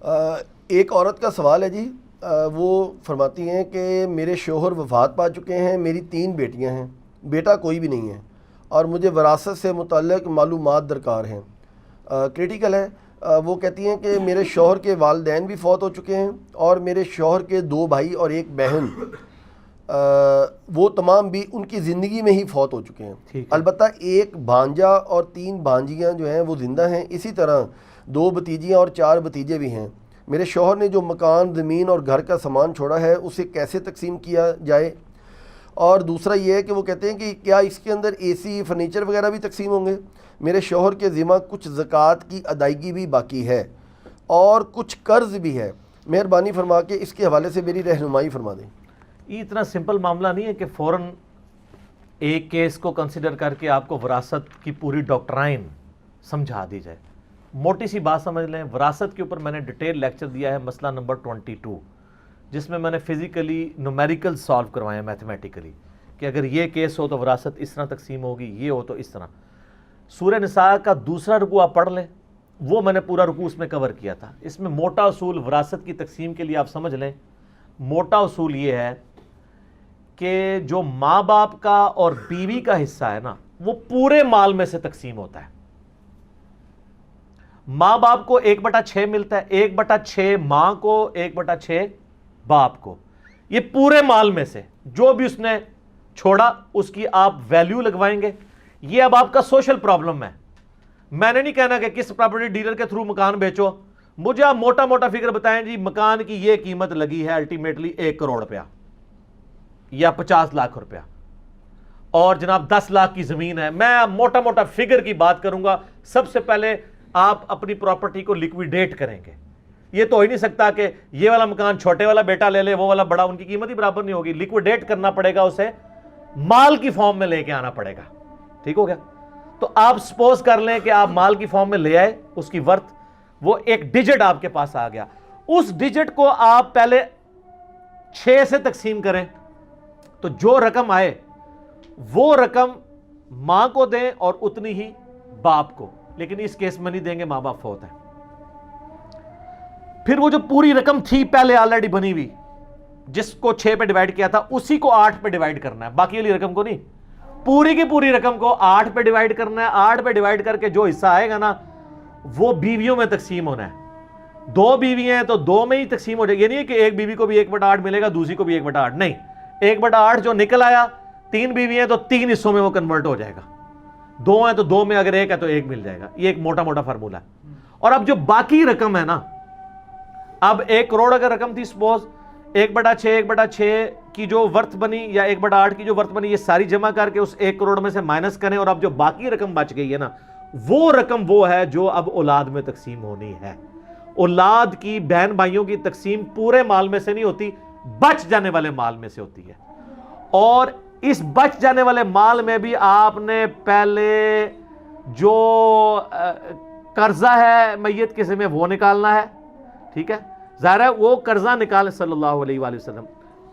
ایک عورت کا سوال ہے جی، وہ فرماتی ہیں کہ میرے شوہر وفات پا چکے ہیں، میری 3 بیٹیاں ہیں، بیٹا کوئی بھی نہیں ہے اور مجھے وراثت سے متعلق معلومات درکار ہیں۔ کریٹیکل ہے۔ وہ کہتی ہیں کہ میرے شوہر کے والدین بھی فوت ہو چکے ہیں اور میرے شوہر کے 2 بھائی اور 1 بہن، وہ تمام بھی ان کی زندگی میں ہی فوت ہو چکے ہیں۔ البتہ 1 بھانجا اور 3 بھانجیاں جو ہیں وہ زندہ ہیں، اسی طرح 2 بھتیجیاں اور 4 بھتیجے بھی ہیں۔ میرے شوہر نے جو مکان، زمین اور گھر کا سامان چھوڑا ہے اسے کیسے تقسیم کیا جائے؟ اور دوسرا یہ ہے کہ وہ کہتے ہیں کہ کیا اس کے اندر اے سی، فرنیچر وغیرہ بھی تقسیم ہوں گے؟ میرے شوہر کے ذمہ کچھ زکوٰۃ کی ادائیگی بھی باقی ہے اور کچھ قرض بھی ہے، مہربانی فرما کے اس کے حوالے سے میری رہنمائی فرما دیں۔ یہ اتنا سمپل معاملہ نہیں ہے کہ فوراً ایک کیس کو کنسیڈر کر کے آپ کو وراثت کی پوری ڈاکٹرائن سمجھا دی جائے۔ موٹی سی بات سمجھ لیں، وراثت کے اوپر میں نے ڈیٹیل لیکچر دیا ہے، مسئلہ نمبر 22، جس میں میں نے فزیکلی نومیریکل سالو کروائے ہیں، میتھمیٹیکلی، کہ اگر یہ کیس ہو تو وراثت اس طرح تقسیم ہوگی، یہ ہو تو اس طرح۔ سورہ نساء کا 2 رکوع آپ پڑھ لیں، وہ میں نے پورا رکوع اس میں کور کیا تھا۔ اس میں موٹا اصول وراثت کی تقسیم کے لیے آپ سمجھ لیں، موٹا اصول یہ ہے کہ جو ماں باپ کا اور بیوی کا حصہ ہے نا، وہ پورے مال میں سے تقسیم ہوتا ہے۔ ماں باپ کو 1/6 ملتا ہے، 1/6 ماں کو، 1/6 باپ کو۔ یہ پورے مال میں سے جو بھی اس نے چھوڑا اس کی آپ ویلیو لگوائیں گے۔ یہ اب آپ کا سوشل پرابلم ہے۔ میں نے نہیں کہنا کہ کس پراپرٹی ڈیلر کے تھرو مکان بیچو، مجھے آپ موٹا موٹا فگر بتائیں جی مکان کی یہ قیمت لگی ہے الٹیمیٹلی 1 کروڑ روپیہ یا 50 لاکھ روپیہ، اور جناب 10 لاکھ کی زمین ہے۔ میں موٹا موٹا فگر کی بات کروں گا۔ سب سے پہلے آپ اپنی پراپرٹی کو لیکویڈیٹ کریں گے۔ یہ تو ہو ہی نہیں سکتا کہ یہ والا مکان چھوٹے والا بیٹا لے لے، وہ والا بڑا، ان کی قیمت ہی برابر نہیں ہوگی۔ لیکویڈیٹ کرنا پڑے گا، اسے مال کی فارم میں لے کے آنا پڑے گا۔ ٹھیک ہو گیا؟ تو آپ سپوز کر لیں کہ آپ مال کی فارم میں لے آئے، اس کی ورتھ، وہ ایک ڈیجٹ آپ کے پاس آ گیا۔ اس ڈیجٹ کو آپ پہلے 6 سے تقسیم کریں، تو جو رقم آئے وہ رقم ماں کو دیں اور اتنی ہی باپ کو، لیکن اس کیس میں نہیں دیں گے، ماں باپ فوت ہیں۔ پھر وہ جو پوری رقم تھی پہلے آلریڈی بنی ہوئی، جس کو 6 پہ ڈیوائیڈ کیا تھا، اسی کو 8 پہ ڈیوائیڈ کرنا ہے، باقی والی رقم کو نہیں، پوری کی پوری رقم کو 8 پہ ڈیوائیڈ کرنا ہے۔ 8 پہ ڈیوائیڈ کر کے جو حصہ آئے گا نا، وہ بیویوں میں تقسیم ہونا ہے۔ 2 بیوی ہیں تو 2 میں ہی تقسیم ہو جائے گی۔ یہ نہیں ہے کہ ایک بیوی کو بھی 1/8 ملے گا، دوسری کو بھی 1/8، نہیں، 1/8 جو نکل آیا، 3 بیوی ہیں تو 3 حصوں میں وہ کنورٹ ہو جائے گا۔ 2 ہیں تو 2 میں، اگر 1 ہے تو 1 مل جائے گا۔ یہ ایک موٹا موٹا فارمولہ ہے۔ اور اب جو باقی رقم ہے نا، اب 1 کروڑ اگر رقم تھی، سپوز 1/6 کی جو ورتھ بنی یا 1/8 کی جو ورتھ بنی، یہ ساری جمع کر کے اس 1 کروڑ میں سے مائنس کریں، اور اب جو باقی رقم بچ گئی ہے نا، وہ رقم وہ ہے جو اب اولاد میں تقسیم ہونی ہے۔ اولاد کی، بہن بھائیوں کی تقسیم پورے مال میں سے نہیں ہوتی، بچ جانے والے مال میں سے ہوتی ہے۔ اور اس بچ جانے والے مال میں بھی آپ نے پہلے جو قرضہ ہے میت کے ذمہ وہ نکالنا ہے۔ ٹھیک ہے؟ ظاہر ہے وہ قرضہ نکال، صلی اللہ علیہ وآلہ وسلم۔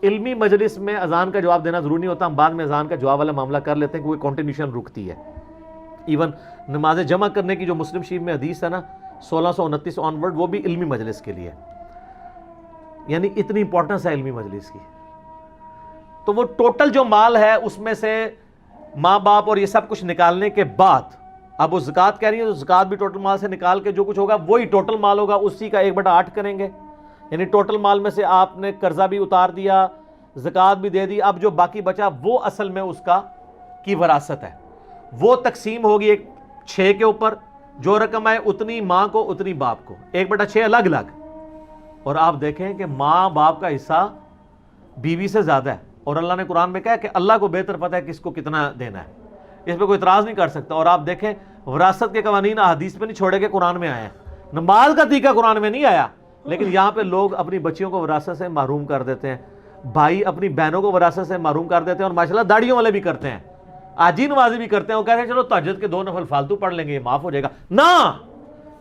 علمی مجلس میں اذان کا جواب دینا ضروری نہیں ہوتا، ہم بعد میں اذان کا جواب والا معاملہ کر لیتے ہیں کہ وہ کنٹینیوشن رکتی ہے۔ ایون نماز جمع کرنے کی جو مسلم شریف میں حدیث ہے نا، 1629 آنورڈ، وہ بھی علمی مجلس کے لیے، یعنی اتنی امپورٹنس ہے علمی مجلس کی۔ تو وہ ٹوٹل جو مال ہے اس میں سے ماں باپ اور یہ سب کچھ نکالنے کے بعد، اب وہ زکوٰۃ کہہ رہی ہے تو زکوٰۃ بھی ٹوٹل مال سے نکال کے جو کچھ ہوگا وہی ٹوٹل مال ہوگا، اسی کا 1/8 کریں گے، یعنی ٹوٹل مال میں سے آپ نے قرضہ بھی اتار دیا، زکوٰۃ بھی دے دی، اب جو باقی بچا وہ اصل میں اس کی وراثت ہے۔ وہ تقسیم ہوگی 6 کے اوپر، جو رقم ہے اتنی ماں کو اتنی باپ کو، 1/6 الگ الگ۔ اور آپ دیکھیں کہ ماں باپ کا حصہ بیوی سے زیادہ ہے، اور اللہ نے قرآن میں کہا کہ اللہ کو بہتر پتہ ہے کس کو کتنا دینا ہے، اس پہ کوئی اعتراض نہیں کر سکتا۔ اور آپ دیکھیں وراثت کے قوانین احادیث میں نہیں چھوڑے گئے، قرآن میں آئے ہیں۔ نماز کا طریقہ قرآن میں نہیں آیا، لیکن یہاں پہ لوگ اپنی بچیوں کو وراثت سے محروم کر دیتے ہیں، بھائی اپنی بہنوں کو وراثت سے محروم کر دیتے ہیں، اور ماشاءاللہ داڑھیوں والے بھی کرتے ہیں، آجی نمازی بھی کرتے ہیں، وہ کہتے ہیں چلو تہجد کے 2 نفل فالتو پڑھ لیں گے، یہ معاف ہو جائے گا۔ نہ،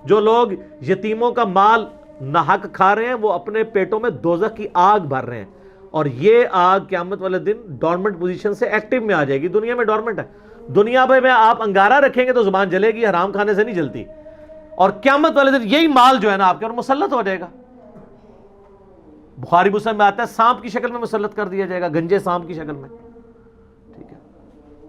جو لوگ یتیموں کا مال ناحق کھا رہے ہیں وہ اپنے پیٹوں میں دوزخ کی آگ بھر رہے ہیں، اور یہ آگ قیامت والے دن ڈورمنٹ پوزیشن سے ایکٹیو میں آ جائے گی۔ دنیا میں ڈورمنٹ ہے، دنیا میں آپ انگارہ رکھیں گے تو زبان جلے گی، حرام کھانے سے نہیں جلتی۔ اور قیامت والے دن یہی مال جو ہے نا آپ کے اور مسلط ہو جائے گا. بخاری مسلم میں آتا ہے سانپ کی شکل میں مسلط کر دیا جائے گا, گنجے سانپ کی شکل میں. ٹھیک ہے,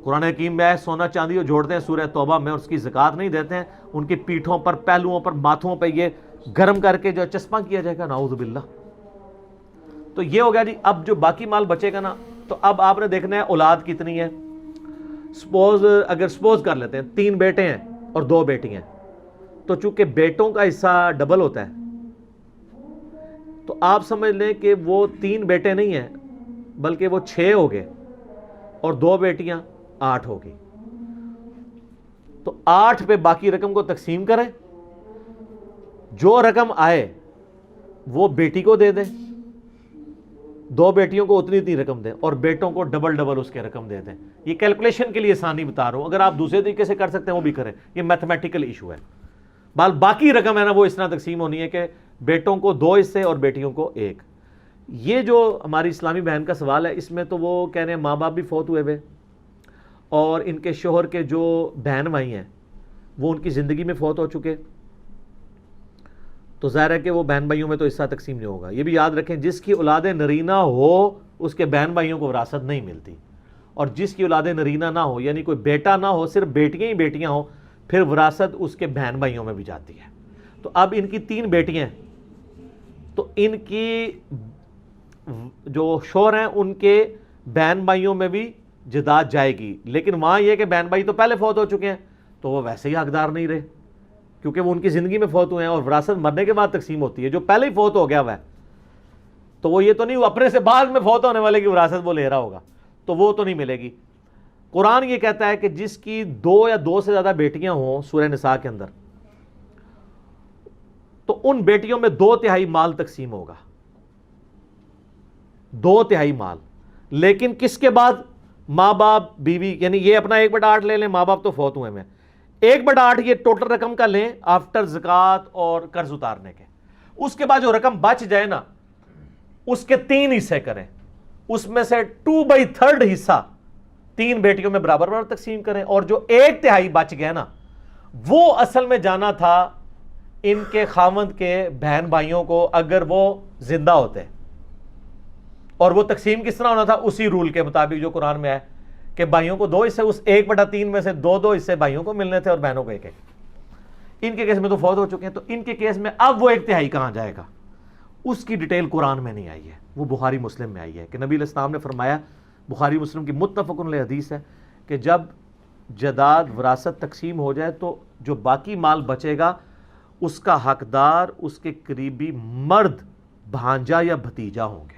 قرآن حکیم میں ہے سونا چاندی جو جوڑتے ہیں سورہ توبہ میں, اس کی زکوٰۃ نہیں دیتے ہیں, ان کی پیٹھوں پر, پہلوؤں پر, ماتھوں پہ یہ گرم کر کے جو چسپاں کیا جائے گا, نعوذ باللہ. تو یہ ہو گیا جی. اب جو باقی مال بچے گا نا, تو اب آپ نے دیکھنا ہے اولاد کتنی ہے. اگر سپوز کر لیتے ہیں 3 بیٹے ہیں اور 2 بیٹی ہیں, تو چونکہ بیٹوں کا حصہ ڈبل ہوتا ہے, تو آپ سمجھ لیں کہ وہ 3 بیٹے نہیں ہیں بلکہ وہ 6 ہو گئے اور 2 بیٹیاں 8 ہو گئی. تو 8 پہ باقی رقم کو تقسیم کریں, جو رقم آئے وہ بیٹی کو دے دیں, 2 بیٹیوں کو اتنی رقم دیں, اور بیٹوں کو ڈبل اس کے رقم دے دیں. یہ کیلکولیشن کے لیے آسانی بتا رہا ہوں, اگر آپ دوسرے طریقے سے کر سکتے ہیں وہ بھی کریں, یہ میتھمیٹیکل ایشو ہے. باقی رقم ہے نا وہ اس طرح تقسیم ہونی ہے کہ بیٹوں کو 2 حصے اور بیٹیوں کو 1. یہ جو ہماری اسلامی بہن کا سوال ہے, اس میں تو وہ کہہ رہے ہیں ماں باپ بھی فوت ہوئے ہوئے, اور ان کے شوہر کے جو بہن بھائی ہیں وہ ان کی زندگی میں فوت ہو چکے, تو ظاہر ہے کہ وہ بہن بھائیوں میں تو حصہ تقسیم نہیں ہوگا. یہ بھی یاد رکھیں جس کی اولاد نرینہ ہو اس کے بہن بھائیوں کو وراثت نہیں ملتی, اور جس کی اولاد نرینہ نہ ہو یعنی کوئی بیٹا نہ ہو, صرف بیٹیاں ہی بیٹیاں ہوں, پھر وراثت اس کے بہن بھائیوں میں بھی جاتی ہے. تو اب ان کی 3 بیٹیاں ہیں, تو ان کی جو شوہر ہیں ان کے بہن بھائیوں میں بھی جداد جائے گی, لیکن وہاں یہ کہ بہن بھائی تو پہلے فوت ہو چکے ہیں تو وہ ویسے ہی حقدار نہیں رہے, کیونکہ وہ ان کی زندگی میں فوت ہوئے ہیں, اور وراثت مرنے کے بعد تقسیم ہوتی ہے. جو پہلے ہی فوت ہو گیا ہوا ہے تو وہ یہ تو نہیں وہ اپنے سے بعد میں فوت ہونے والے کی وراثت وہ لے رہا ہوگا, تو وہ تو نہیں ملے گی. قرآن یہ کہتا ہے کہ جس کی 2 یا 2 سے زیادہ بیٹیاں ہوں سورہ نساء کے اندر, تو ان بیٹیوں میں 2/3 مال تقسیم ہوگا, 2/3 مال. لیکن کس کے بعد؟ ماں باپ, بیوی, یعنی یہ اپنا 1/8 لے لیں, ماں باپ تو فوت ہوئے ہیں, 1/8 یہ ٹوٹل رقم کا لیں آفٹر زکوٰۃ اور قرض اتارنے کے. اس کے بعد جو رقم بچ جائے نا اس کے 3 حصے کریں, اس میں سے 2/3 حصہ 3 بیٹیوں میں برابر تقسیم کریں, اور جو 1/3 بچ گیا نا وہ اصل میں جانا تھا ان کے خاوند کے بہن بھائیوں کو اگر وہ زندہ ہوتے, اور وہ تقسیم کس طرح ہونا تھا؟ اسی رول کے مطابق جو قرآن میں ہے کہ بھائیوں کو 2 حصے, اس 1/3 میں سے 2 حصے بھائیوں کو ملنے تھے اور بہنوں کو 1. ان کے کیس میں تو فوت ہو چکے ہیں, تو ان کے کیس میں اب وہ 1/3 کہاں جائے گا اس کی ڈیٹیل قرآن میں نہیں آئی ہے, وہ بخاری مسلم میں آئی ہے کہ نبی علیہ السلام نے فرمایا, بخاری مسلم کی متفق علیہ حدیث ہے, کہ جب جداد وراثت تقسیم ہو جائے تو جو باقی مال بچے گا اس کا حقدار اس کے قریبی مرد بھانجا یا بھتیجا ہوں گے.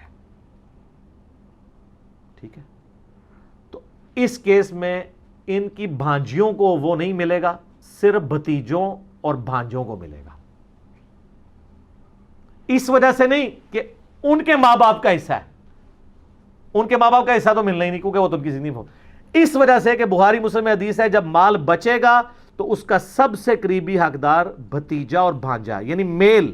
ٹھیک ہے, تو اس کیس میں ان کی بھانجیوں کو وہ نہیں ملے گا, صرف بھتیجوں اور بھانجوں کو ملے گا. اس وجہ سے نہیں کہ ان کے ماں باپ کا حصہ ہے, ان کے ماں باپ کا حصہ تو ملنا ہی نہیں کیونکہ وہ تو ان کی زندگی میں, اس وجہ سے کہ بخاری مسلم میں حدیث ہے جب مال بچے گا تو اس کا سب سے قریبی حقدار بھتیجا اور بھانجا, یعنی میل,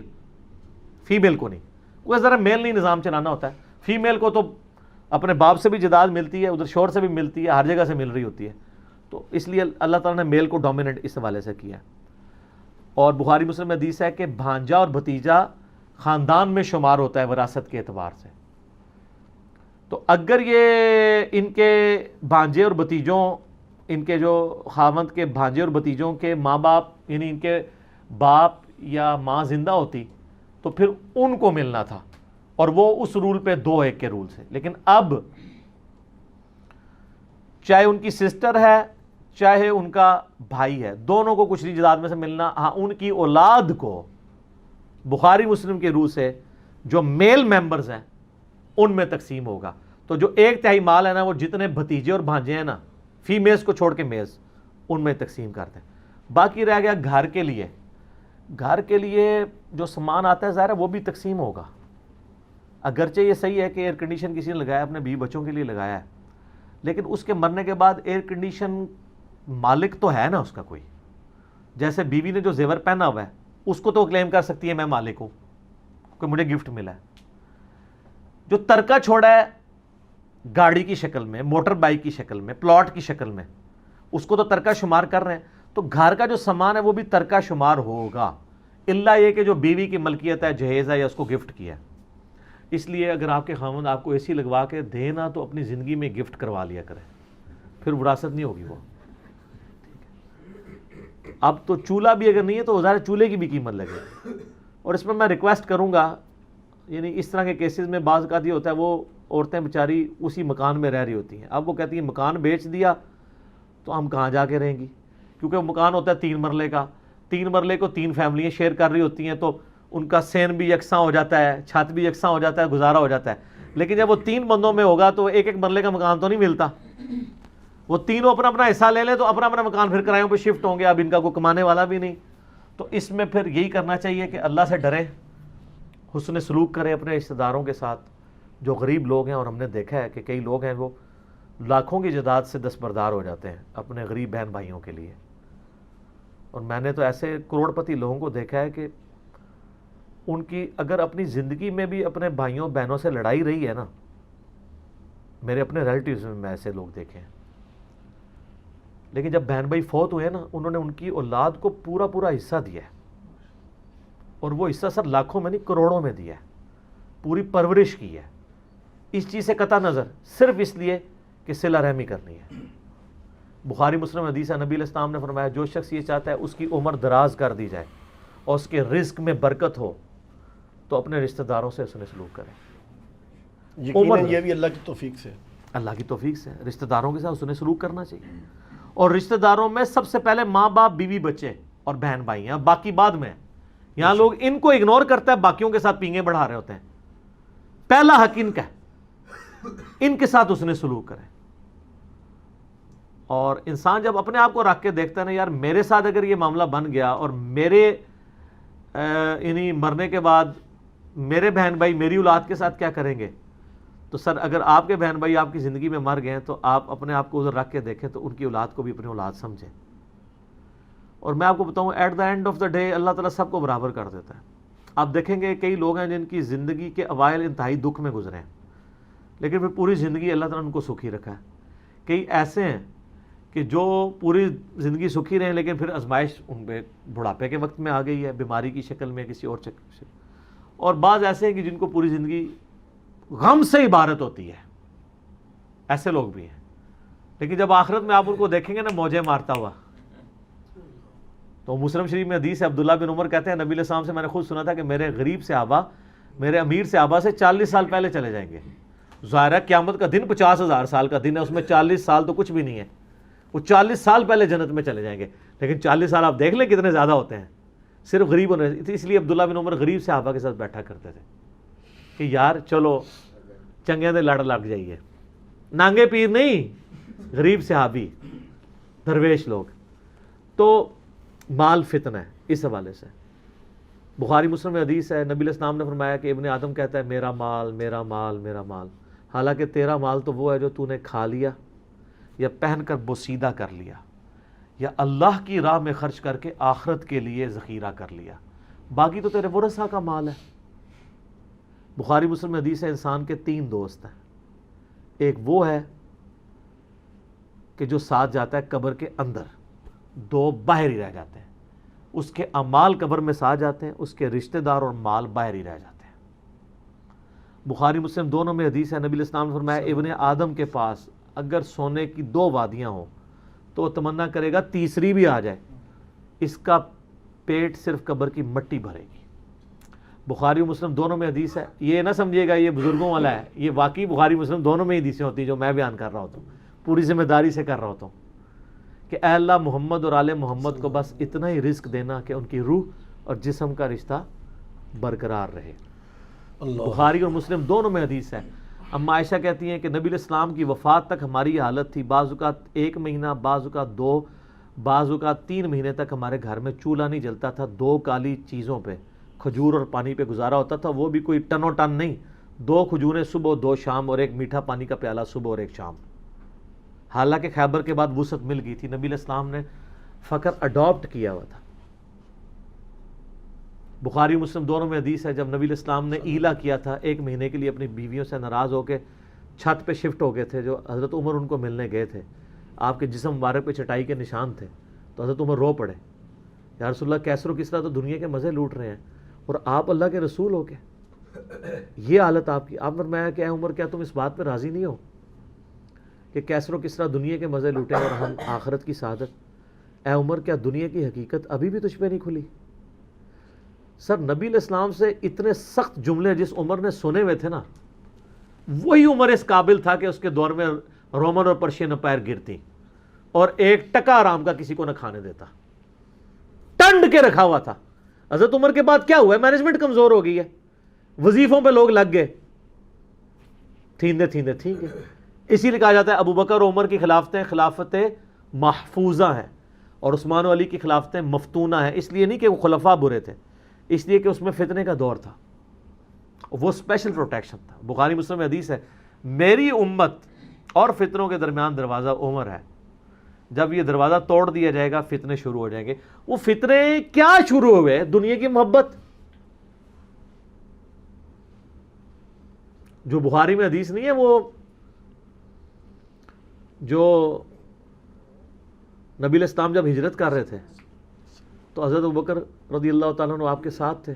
فیمیل کو نہیں. کوئی ذرا میل نہیں نظام چلانا ہوتا ہے, فیمیل کو تو اپنے باپ سے بھی جداد ملتی ہے, ادھر شوہر سے بھی ملتی ہے, ہر جگہ سے مل رہی ہوتی ہے, تو اس لیے اللہ تعالیٰ نے میل کو ڈومیننٹ اس حوالے سے کیا. اور بخاری مسلم میں حدیث ہے کہ بھانجا اور بھتیجا خاندان میں شمار ہوتا ہے وراثت کے اعتبار سے. تو اگر یہ ان کے بھانجے اور بھتیجوں, ان کے جو خاوند کے بھانجے اور بھتیجوں کے ماں باپ یعنی ان کے باپ یا ماں زندہ ہوتی تو پھر ان کو ملنا تھا, اور وہ اس رول پہ 2-1 کے رول سے. لیکن اب چاہے ان کی سسٹر ہے چاہے ان کا بھائی ہے, دونوں کو کچھ نہیں جداد میں سے ملنا. ہاں, ان کی اولاد کو بخاری مسلم کے روح سے جو میل ممبرز ہیں ان میں تقسیم ہوگا. تو جو 1/3 مال ہے نا وہ جتنے بھتیجے اور بھانجے ہیں نا, فیمیلز کو چھوڑ کے میلز, ان میں تقسیم کرتے ہیں. باقی رہ گیا گھر کے لیے, گھر کے لیے جو سامان آتا ہے ظاہر ہے وہ بھی تقسیم ہوگا. اگرچہ یہ صحیح ہے کہ ایئر کنڈیشن کسی نے لگایا, اپنے بیوی بچوں کے لیے لگایا ہے, لیکن اس کے مرنے کے بعد ایئر کنڈیشن مالک تو ہے نا اس کا کوئی. جیسے بیوی نے جو زیور پہنا ہوا ہے اس کو تو کلیم کر سکتی ہے میں مالک ہوں کہ مجھے گفٹ ملا ہے. جو ترکہ چھوڑا ہے گاڑی کی شکل میں, موٹر بائک کی شکل میں, پلاٹ کی شکل میں, اس کو تو ترکہ شمار کر رہے ہیں. تو گھر کا جو سامان ہے وہ بھی ترکہ شمار ہوگا، الا یہ کہ جو بیوی کی ملکیت ہے، جہیز ہے یا اس کو گفٹ کیا ہے۔ اس لیے اگر آپ کے خاوند آپ کو اے سی لگوا کے دے نا تو اپنی زندگی میں گفٹ کروا لیا کرے، پھر وراثت نہیں ہوگی وہ۔ اب تو چولہا بھی اگر نہیں ہے تو ظاہر چولہے کی بھی قیمت لگے۔ اور اس میں ریکویسٹ کروں گا، یعنی اس طرح کے کیسز میں بعض اوقات یہ ہوتا ہے وہ عورتیں بیچاری اسی مکان میں رہ رہی ہوتی ہیں، اب وہ کہتی ہیں مکان بیچ دیا تو ہم کہاں جا کے رہیں گی، کیونکہ وہ مکان ہوتا ہے 3 مرلے کا، 3 مرلے کو 3 فیملیاں شیئر کر رہی ہوتی ہیں، تو ان کا سین بھی یکساں ہو جاتا ہے، چھت بھی یکساں ہو جاتا ہے، گزارا ہو جاتا ہے۔ لیکن جب وہ 3 بندوں میں ہوگا تو ایک ایک مرلے کا مکان تو نہیں ملتا، وہ تینوں اپنا اپنا حصہ لے لیں تو اپنا اپنا مکان پھر کرایوں پہ شفٹ ہوں گے، اب ان کا کوئی کمانے والا بھی نہیں۔ تو اس میں پھر یہی کرنا چاہیے کہ اللہ سے ڈریں، حسن سلوک کریں اپنے رشتہ داروں کے ساتھ جو غریب لوگ ہیں، اور ہم نے دیکھا ہے کہ کئی لوگ ہیں وہ لاکھوں کی جائیداد سے دستبردار ہو جاتے ہیں اپنے غریب بہن بھائیوں کے لیے۔ اور میں نے تو ایسے کروڑ پتی لوگوں کو دیکھا ہے کہ ان کی اگر اپنی زندگی میں بھی اپنے بھائیوں بہنوں سے لڑائی رہی ہے نا، میرے اپنے ریلیٹیوز میں ایسے لوگ دیکھے ہیں، لیکن جب بہن بھائی فوت ہوئے نا انہوں نے ان کی اولاد کو پورا پورا حصہ دیا ہے، اور وہ حصہ سر لاکھوں میں نہیں کروڑوں میں دیا ہے، پوری پرورش کی ہے، اس چیز سے قطع نظر صرف اس لیے کہ صلہ رحمی کرنی ہے۔ بخاری مسلم حدیث ہے، نبی علیہ السلام نے فرمایا جو شخص یہ چاہتا ہے اس کی عمر دراز کر دی جائے اور اس کے رزق میں برکت ہو تو اپنے رشتہ داروں سے حسن سلوک کرے۔ یقیناً یہ بھی اللہ کی توفیق سے، اللہ کی توفیق سے رشتہ داروں کے ساتھ حسن سلوک کرنا چاہیے۔ اور رشتہ داروں میں سب سے پہلے ماں باپ، بیوی بچے اور بہن بھائی ہیں، باقی بعد میں۔ یہاں لوگ ان کو اگنور کرتا ہے، باقیوں کے ساتھ پینگے بڑھا رہے ہوتے ہیں۔ پہلا حق ان کا ہے، ان کے ساتھ حسن سلوک کریں۔ اور انسان جب اپنے آپ کو رکھ کے دیکھتا ہے نا، یار میرے ساتھ اگر یہ معاملہ بن گیا اور میرے یعنی مرنے کے بعد میرے بہن بھائی میری اولاد کے ساتھ کیا کریں گے، تو سر اگر آپ کے بہن بھائی آپ کی زندگی میں مر گئے تو آپ اپنے آپ کو ادھر رکھ کے دیکھیں تو ان کی اولاد کو بھی اپنی اولاد سمجھیں۔ اور میں آپ کو بتاؤں at the end of the day اللہ تعالیٰ سب کو برابر کر دیتا ہے۔ آپ دیکھیں گے کئی لوگ ہیں جن کی زندگی کے اوائل انتہائی دکھ میں گزرے ہیں، لیکن پھر پوری زندگی اللہ تعالیٰ نے ان کو سکھی رکھا ہے۔ کئی ایسے ہیں کہ جو پوری زندگی سکھی رہے لیکن پھر آزمائش ان پہ بڑھاپے کے وقت میں آ گئی ہے، بیماری کی شکل میں، کسی اور شکل سے۔ اور بعض ایسے ہیں کہ جن کو پوری زندگی غم سے عبارت ہوتی ہے، ایسے لوگ بھی ہیں، لیکن جب آخرت میں آپ ان کو دیکھیں گے نا موجیں مارتا ہوا، تو مسلم شریف میں حدیث ہے، عبداللہ بن عمر کہتے ہیں نبی علیہ السلام سے میں نے خود سنا تھا کہ میرے غریب صحابہ میرے امیر صحابہ سے 40 سال پہلے چلے جائیں گے۔ ظاہر ہے قیامت کا دن 50,000 سال کا دن ہے، اس میں 40 سال تو کچھ بھی نہیں ہے، وہ 40 سال پہلے جنت میں چلے جائیں گے، لیکن 40 سال آپ دیکھ لیں کتنے زیادہ ہوتے ہیں صرف غریب ہونے۔ اس لیے عبداللہ بن عمر غریب صحابہ کے ساتھ بیٹھا کرتے تھے کہ یار چلو چنگے دے لڑ لگ جائیے، نانگے پیر نہیں، غریب صحابی درویش لوگ۔ تو مال فتنہ ہے اس حوالے سے۔ بخاری مسلم میں حدیث ہے، نبی علیہ السلام نے فرمایا کہ ابن آدم کہتا ہے میرا مال میرا مال میرا مال، حالانکہ تیرا مال تو وہ ہے جو تو نے کھا لیا یا پہن کر بوسیدہ کر لیا یا اللہ کی راہ میں خرچ کر کے آخرت کے لیے ذخیرہ کر لیا، باقی تو تیرے ورثہ کا مال ہے۔ بخاری مسلم میں حدیث ہے انسان کے 3 دوست ہیں، ایک وہ ہے کہ جو ساتھ جاتا ہے قبر کے اندر، 2 باہر ہی رہ جاتے ہیں، اس کے اعمال قبر میں ساتھ جاتے ہیں، اس کے رشتہ دار اور مال باہر ہی رہ جاتے ہیں۔ بخاری مسلم دونوں میں حدیث ہے، نبی علیہ السلام نے فرمایا ابن آدم کے پاس اگر سونے کی 2 وادیاں ہوں تو وہ تمنا کرے گا تیسری بھی آ جائے، اس کا پیٹ صرف قبر کی مٹی بھرے گی۔ بخاری و مسلم دونوں میں حدیث ہے، یہ نہ سمجھیے گا یہ بزرگوں والا ہے، یہ واقعی بخاری مسلم دونوں میں حدیثیں ہوتی ہیں جو میں بیان کر رہا ہوتا ہوں، پوری ذمہ داری سے کر رہا ہوتا ہوں کہ اے اللہ محمد اور آل محمد کو بس اتنا ہی رزق دینا کہ ان کی روح اور جسم کا رشتہ برقرار رہے۔ بخاری اور مسلم دونوں میں حدیث ہے، اما عائشہ کہتی ہیں کہ نبی علیہ السلام کی وفات تک ہماری حالت تھی، بعض اوقات 1 مہینہ، بعض اوقات 2، بعض اوقات 3 مہینے تک ہمارے گھر میں چولہا نہیں جلتا تھا، 2 کالی چیزوں پہ کھجور اور پانی پہ گزارا ہوتا تھا، وہ بھی کوئی ٹنو ٹن نہیں، 2 کھجوریں صبح 2 شام اور 1 میٹھا پانی کا پیالہ صبح اور 1 شام۔ حالانکہ خیبر کے بعد وسعت مل گئی تھی، نبی علیہ السلام نے فقر اڈاپٹ کیا ہوا تھا۔ بخاری مسلم دونوں میں حدیث ہے، جب نبی علیہ السلام نے ایلا کیا تھا 1 مہینے کے لیے اپنی بیویوں سے ناراض ہو کے چھت پہ شفٹ ہو گئے تھے، جو حضرت عمر ان کو ملنے گئے تھے، آپ کے جسم مبارک پہ چٹائی کے نشان تھے، تو حضرت عمر رو پڑے، یا رسول اللہ کیسر و کسریٰ تو دنیا کے مزے لوٹ رہے ہیں اور آپ اللہ کے رسول ہو کے یہ حالت آپ کی. آپ فرمایا کہ اے عمر کیا تم اس بات پہ راضی نہیں ہو کہ کیسر و کسریٰ دنیا کے مزے لوٹیں اور ہم آخرت کی سعادت؟ اے عمر کیا دنیا کی حقیقت ابھی بھی تجھ پہ نہیں کھلی؟ سر نبی علیہ السلام سے اتنے سخت جملے جس عمر نے سنے ہوئے تھے نا، وہی عمر اس قابل تھا کہ اس کے دور میں رومن اور پرشین امپائر گرتی اور ایک ٹکا آرام کا کسی کو نہ کھانے دیتا، ٹنڈ کے رکھا ہوا تھا. حضرت عمر کے بعد کیا ہوا ہے؟ مینجمنٹ کمزور ہو گئی ہے، وظیفوں پہ لوگ لگ گئے، تھیندے ٹھیک ہے. اسی لیے کہا جاتا ہے ابو بکر اور عمر کی خلافتیں محفوظہ ہیں اور عثمان و علی کی خلافتیں مفتونہ ہیں. اس لیے نہیں کہ وہ خلفاء برے تھے، اس لیے کہ اس میں فتنے کا دور تھا، وہ اسپیشل پروٹیکشن تھا. بخاری مسلم میں حدیث ہے میری امت اور فتنوں کے درمیان دروازہ عمر ہے، جب یہ دروازہ توڑ دیا جائے گا فتنے شروع ہو جائیں گے. وہ فتنے کیا شروع ہوئے؟ دنیا کی محبت. جو بخاری میں حدیث نہیں ہے، وہ جو نبی علیہ السلام جب ہجرت کر رہے تھے تو حضرت ابوبکر رضی اللہ تعالیٰ عنہ آپ کے ساتھ تھے،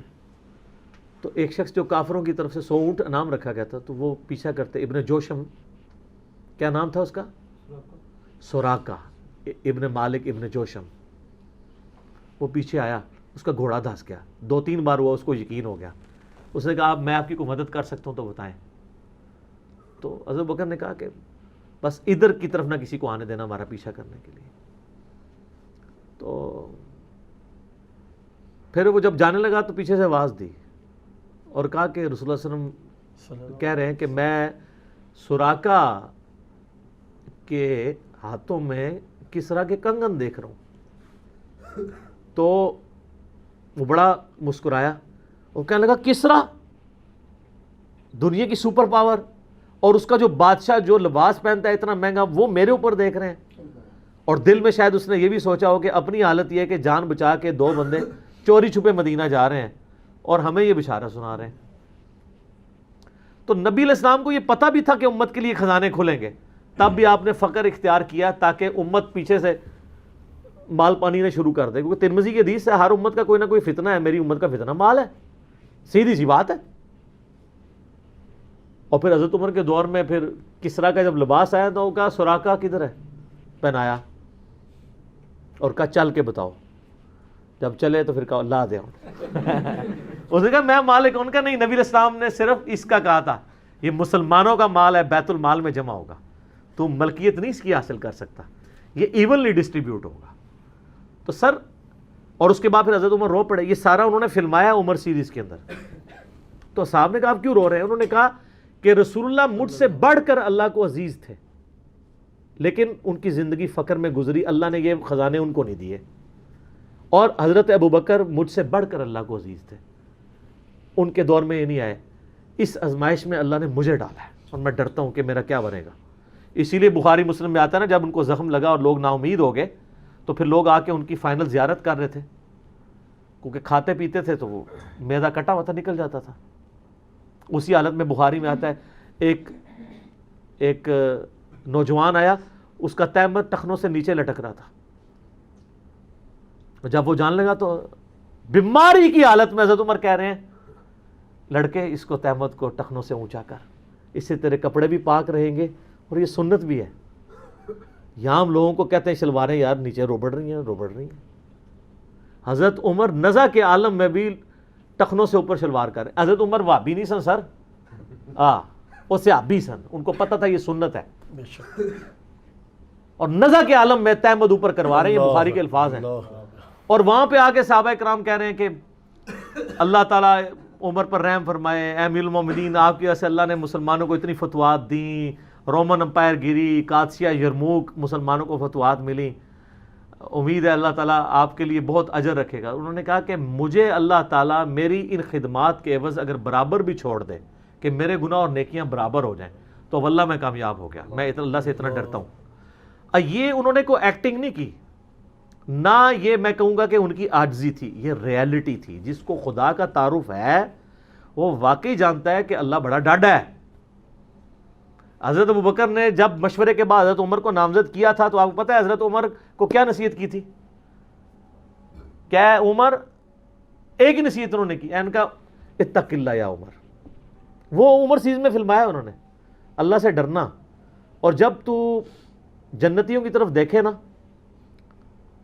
تو ایک شخص جو کافروں کی طرف سے 100 اونٹ انعام رکھا گیا تھا تو وہ پیچھا کرتے. ابن جوشم کیا نام تھا اس کا؟ سوراقہ ابن مالک ابن جوشم. وہ پیچھے آیا، اس کا گھوڑا دھس گیا، 2-3 بار ہوا، اس کو یقین ہو گیا. اس نے کہا میں آپ کی کوئی مدد کر سکتا ہوں تو بتائیں. تو حضرت بکر نے کہا کہ بس ادھر کی طرف نہ کسی کو آنے دینا ہمارا پیچھا کرنے کے لیے. تو پھر وہ جب جانے لگا تو پیچھے سے آواز دی اور کہا کہ رسول اللہ صلی اللہ علیہ وسلم کہہ رہے ہیں کہ میں سوراقہ کے ہاتھوں میں کسریٰ کے کنگن دیکھ رہا ہوں. تو وہ بڑا مسکرایا اور کہنے لگا کسریٰ دنیا کی سپر پاور اور اس کا جو بادشاہ جو لباس پہنتا ہے اتنا مہنگا، وہ میرے اوپر دیکھ رہے ہیں. اور دل میں شاید اس نے یہ بھی سوچا ہو کہ اپنی حالت یہ ہے کہ جان بچا کے 2 بندے چوری چھپے مدینہ جا رہے ہیں اور ہمیں یہ بشارہ سنا رہے ہیں. تو نبی علیہ السلام کو یہ پتہ بھی تھا کہ امت کے لیے خزانے کھلیں گے، تب بھی آپ نے فقر اختیار کیا تاکہ امت پیچھے سے مال پانی نے شروع کر دے. کیونکہ ترمذی کی حدیث ہے ہر امت کا کوئی نہ کوئی فتنہ ہے، میری امت کا فتنہ مال ہے، سیدھی سی بات ہے. اور پھر حضرت عمر کے دور میں پھر کسریٰ کا جب لباس آیا تو وہ کہا سوراقہ کدھر ہے؟ پہنایا اور کہا چل کے بتاؤ. جب چلے تو پھر کہا لا دے. اس نے کہا میں مالک ہوں. ان کا نہیں، نبی علیہ السلام نے صرف اس کا کہا تھا یہ مسلمانوں کا مال ہے، بیت المال میں جمع ہوگا، تو ملکیت نہیں اس کی حاصل کر سکتا، یہ ایونلی ڈسٹریبیوٹ ہوگا. تو سر اور اس کے بعد پھر حضرت عمر رو پڑے. یہ سارا انہوں نے فلمایا عمر سیریز کے اندر. تو صاحب نے کہا آپ کیوں رو رہے ہیں؟ انہوں نے کہا کہ رسول اللہ مجھ سے بڑھ کر اللہ کو عزیز تھے، لیکن ان کی زندگی فقر میں گزری، اللہ نے یہ خزانے ان کو نہیں دیے. اور حضرت ابوبکر مجھ سے بڑھ کر اللہ کو عزیز تھے، ان کے دور میں یہ نہیں آئے. اس آزمائش میں اللہ نے مجھے ڈالا ہے اور میں ڈرتا ہوں کہ میرا کیا بنے گا. اسی لیے بخاری مسلم میں آتا ہے نا جب ان کو زخم لگا اور لوگ نا امید ہو گئے تو پھر لوگ آ کے ان کی فائنل زیارت کر رہے تھے، کیونکہ کھاتے پیتے تھے تو وہ میدا کٹا ہوا تھا، نکل جاتا تھا. اسی حالت میں بخاری میں آتا ہے ایک نوجوان آیا، اس کا تیمم ٹخنوں سے نیچے لٹک رہا تھا. جب وہ جان لگا تو بیماری کی حالت میں حضرت عمر کہہ رہے ہیں لڑکے اس کو تیمم کو ٹخنوں سے اونچا کر، اس سے تیرے کپڑے بھی پاک رہیں گے اور یہ سنت بھی ہے. یہاں ہم لوگوں کو کہتے ہیں شلواریں یار نیچے روبڑ رہی ہیں. حضرت عمر نزا کے عالم میں بھی ٹخنوں سے اوپر شلوار کر رہے. حضرت عمر وہابی نہیں سن سر، وہ صحابی سن، ان کو پتہ تھا یہ سنت ہے. اور نزا کے عالم میں تیمم اوپر کروا رہے ہیں، یہ بخاری کے الفاظ ہیں. اور وہاں پہ آ کے صحابہ کرام کہہ رہے ہیں کہ اللہ تعالیٰ عمر پر رحم فرمائے، اے امیر المومنین آپ کی وجہ سے اللہ نے مسلمانوں کو اتنی فتوحات دیں، رومن امپائر گری، قادسیہ یرموک مسلمانوں کو فتوحات ملی، امید ہے اللہ تعالیٰ آپ کے لیے بہت اجر رکھے گا. انہوں نے کہا کہ مجھے اللہ تعالیٰ میری ان خدمات کے عوض اگر برابر بھی چھوڑ دے کہ میرے گناہ اور نیکیاں برابر ہو جائیں تو واللہ میں کامیاب ہو گیا، میں اللہ سے اتنا ڈرتا ہوں. یہ انہوں نے کوئی ایکٹنگ نہیں کی، نہ یہ میں کہوں گا کہ ان کی عاجزی تھی، یہ ریالٹی تھی. جس کو خدا کا تعارف ہے وہ واقعی جانتا ہے کہ اللہ بڑا ڈاڈا ہے. حضرت ابوبکر نے جب مشورے کے بعد حضرت عمر کو نامزد کیا تھا تو آپ کو پتہ ہے حضرت عمر کو کیا نصیحت کی تھی؟ کیا ہے عمر؟ ایک ہی نصیحت انہوں نے کی، ان کا اتق اللہ یا عمر. وہ عمر سیریز میں فلمایا انہوں نے، اللہ سے ڈرنا. اور جب تو جنتیوں کی طرف دیکھے نا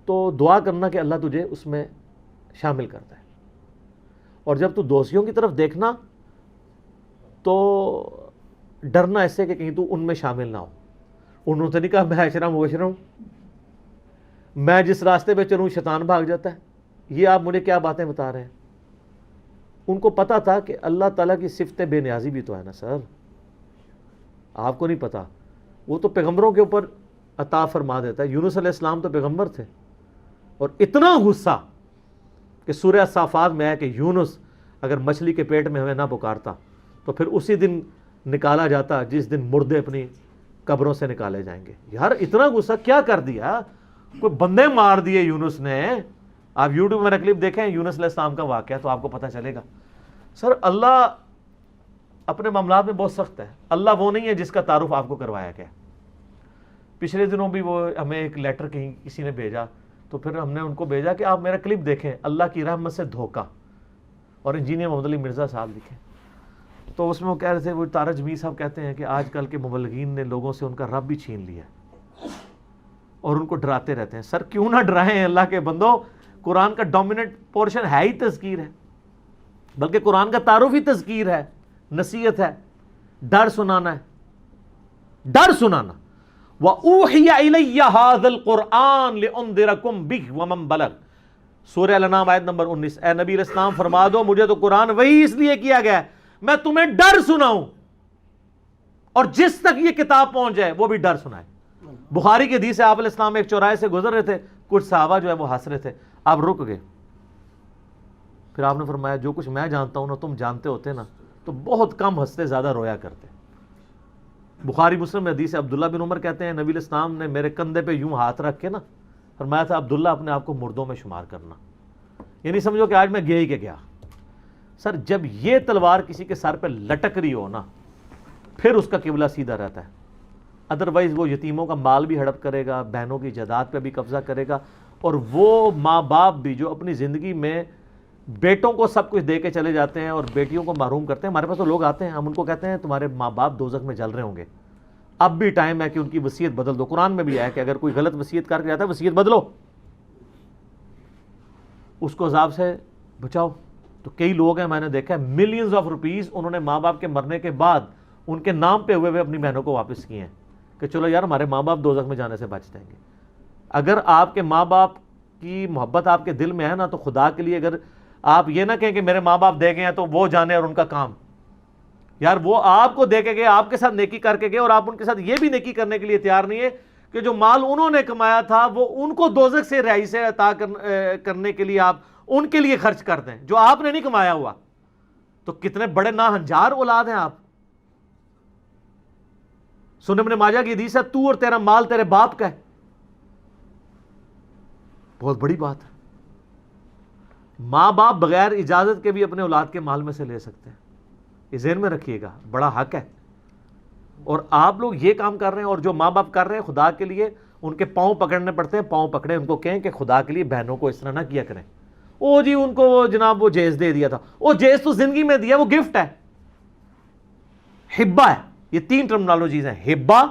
تو دعا کرنا کہ اللہ تجھے اس میں شامل کرتا ہے. اور جب تو دوستیوں کی طرف دیکھنا تو ڈرنا ایسے کہ کہیں تو ان میں شامل نہ ہو. انہوں نے نہیں کہا میں اشرا مبشرہ ہوں، میں جس راستے پہ چلوں شیطان بھاگ جاتا ہے. یہ آپ مجھے کیا باتیں بتا رہے ہیں؟ ان کو پتا تھا کہ اللہ تعالیٰ کی صفت بے نیازی بھی تو ہے نا سر، آپ کو نہیں پتا. وہ تو پیغمبروں کے اوپر عطا فرما دیتا ہے. یونس علیہ السلام تو پیغمبر تھے، اور اتنا غصہ کہ سورہ صافات میں ہے کہ یونس اگر مچھلی کے پیٹ میں ہمیں نہ پکارتا تو پھر اسی دن نکالا جاتا جس دن مردے اپنی قبروں سے نکالے جائیں گے. یار اتنا غصہ کیا کر دیا، کوئی بندے مار دیے یونس نے. آپ یوٹیوب میں کلپ دیکھیں یونس علیہ السلام کا واقعہ تو آپ کو پتہ چلے گا. سر اللہ اپنے معاملات میں بہت سخت ہے. اللہ وہ نہیں ہے جس کا تعارف آپ کو کروایا گیا. پچھلے دنوں بھی وہ ہمیں ایک لیٹر کہیں کسی نے بھیجا تو پھر ہم نے ان کو بھیجا کہ آپ میرا کلپ دیکھیں، اللہ کی رحمت سے دھوکہ، اور انجینئر محمد علی مرزا صاحب لکھیں. تو اس میں وہ کہہ رہے تھے، وہ طارق جمیل صاحب کہتے ہیں کہ آج کل کے مبلغین نے لوگوں سے ان کا رب بھی چھین لیا اور ان کو ڈراتے رہتے ہیں. سر کیوں نہ ڈرائیں اللہ کے بندو، قرآن کا ڈومیننٹ پورشن ہے ہی تذکیر ہے، بلکہ قرآن کا تعارف ہی تذکیر ہے، نصیحت ہے، ڈر سنانا ہے، ڈر سنانا. وَأُوحِيَ إِلَيَّ هَذَا الْقُرْآنُ لِأُنذِرَكُم بِهِ وَمَن بَلَغَ. سورہ الانعام آیت نمبر 19. اے نبی علیہ السلام فرما دو مجھے تو قرآن وہی اس لیے کیا گیا ہے میں تمہیں ڈر سناؤں، اور جس تک یہ کتاب پہنچ جائے وہ بھی ڈر سنائے. بخاری کی حدیث ہے، آپ علیہ السلام ایک چوراہے سے گزر رہے تھے، کچھ صحابہ جو ہے وہ ہنس رہے تھے، آپ رک گئے. پھر آپ نے فرمایا جو کچھ میں جانتا ہوں نا تم جانتے ہوتے نا تو بہت کم ہنستے زیادہ رویا کرتے. بخاری مسلم میں حدیث ہے، عبداللہ بن عمر کہتے ہیں نبی علیہ السلام نے میرے کندھے پہ یوں ہاتھ رکھ کے نا فرمایا تھا عبداللہ اپنے آپ کو مردوں میں شمار کرنا، یعنی سمجھو کہ آج میں گیا ہی کہ گیا. سر جب یہ تلوار کسی کے سر پہ لٹک رہی ہو نا پھر اس کا قبلہ سیدھا رہتا ہے. ادروائز وہ یتیموں کا مال بھی ہڑپ کرے گا، بہنوں کی جائیداد پہ بھی قبضہ کرے گا، اور وہ ماں باپ بھی جو اپنی زندگی میں بیٹوں کو سب کچھ دے کے چلے جاتے ہیں اور بیٹیوں کو محروم کرتے ہیں. ہمارے پاس تو لوگ آتے ہیں، ہم ان کو کہتے ہیں تمہارے ماں باپ دوزخ میں جل رہے ہوں گے، اب بھی ٹائم ہے کہ ان کی وصیت بدل دو. قرآن میں بھی ہے کہ اگر کوئی غلط وصیت کر کے جاتا ہے وصیت بدلو، اس کو عذاب سے بچاؤ. تو کئی لوگ ہیں میں نے دیکھا ہے ملینز آف روپیز انہوں نے ماں باپ کے مرنے کے بعد ان کے نام پہ ہوئے اپنی بہنوں کو واپس کیے ہیں کہ چلو یار ہمارے ماں باپ دوزخ میں جانے سے بچ جائیں گے. اگر آپ کے ماں باپ کی محبت آپ کے دل میں ہے نا تو خدا کے لیے اگر آپ یہ نہ کہیں کہ میرے ماں باپ دے گئے ہیں تو وہ جانے اور ان کا کام. یار وہ آپ کو دے کے گئے، آپ کے ساتھ نیکی کر کے گئے، اور آپ ان کے ساتھ یہ بھی نیکی کرنے کے لیے تیار نہیں ہے کہ جو مال انہوں نے کمایا تھا وہ ان کو دوزخ سے رہائی سے عطا کرنے کے لیے آپ ان کے لیے خرچ کر دیں جو آپ نے نہیں کمایا ہوا. تو کتنے بڑے ناہنجار اولاد ہیں آپ. سنن ابن ماجہ کی حدیث ہے تو اور تیرا مال تیرے باپ کا ہے. بہت بڑی بات ہے. ماں باپ بغیر اجازت کے بھی اپنے اولاد کے مال میں سے لے سکتے ہیں، یہ ذہن میں رکھیے گا، بڑا حق ہے. اور آپ لوگ یہ کام کر رہے ہیں، اور جو ماں باپ کر رہے ہیں خدا کے لیے ان کے پاؤں پکڑنے پڑتے ہیں. پاؤں پکڑے، ان کو کہیں کہ خدا کے لیے بہنوں کو اس طرح نہ کیا کریں. او جی ان کو جناب وہ جیز دے دیا تھا، وہ جیز تو زندگی میں دیا، وہ گفٹ ہے، ہبہ ہے. یہ تین ٹرمنالوجیز ہیں، ہبہ،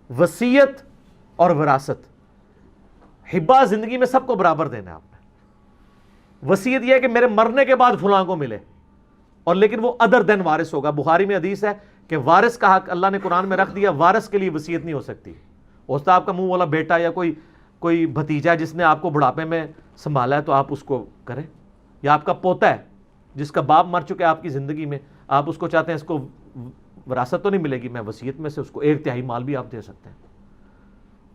وصیت اور وراثت. ہبہ زندگی میں سب کو برابر دینا ہے آپ نے. وصیت یہ ہے کہ میرے مرنے کے بعد فلاں کو ملے، اور لیکن وہ ادر دین وارث ہوگا. بخاری میں حدیث ہے کہ وارث کا حق اللہ نے قرآن میں رکھ دیا، وارث کے لیے وصیت نہیں ہو سکتی. ہوتا آپ کا منہ والا بیٹا یا کوئی بھتیجا جس نے آپ کو بڑھاپے میں سنبھالا ہے تو آپ اس کو کریں، یا آپ کا پوتا ہے جس کا باپ مر چکے آپ کی زندگی میں، آپ اس کو چاہتے ہیں اس کو وراثت تو نہیں ملے گی، میں وصیت میں سے اس کو 1/3 مال بھی آپ دے سکتے ہیں.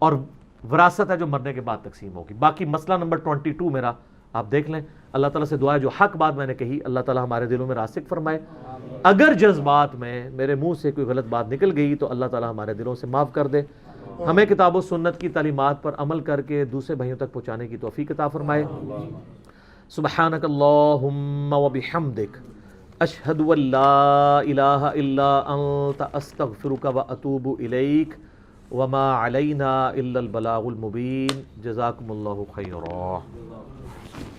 اور وراثت ہے جو مرنے کے بعد تقسیم ہوگی. باقی مسئلہ نمبر 22 میرا آپ دیکھ لیں. اللہ تعالیٰ سے دعا ہے جو حق بات میں نے کہی اللہ تعالیٰ ہمارے دلوں میں راسخ فرمائے. اگر جذبات میں میرے منہ سے کوئی غلط بات نکل گئی تو اللہ تعالیٰ ہمارے دلوں سے معاف کر دے. ہمیں کتاب و سنت کی تعلیمات پر عمل کر کے دوسرے بھائیوں تک پہنچانے کی توفیق عطا فرمائے. سبحانک اللہم و بحمدک اشہد ان لا الہ الا انت استغفرک و اتوب الیک وما علینا الا البلاغ المبین. جزاکم اللہ خیرا.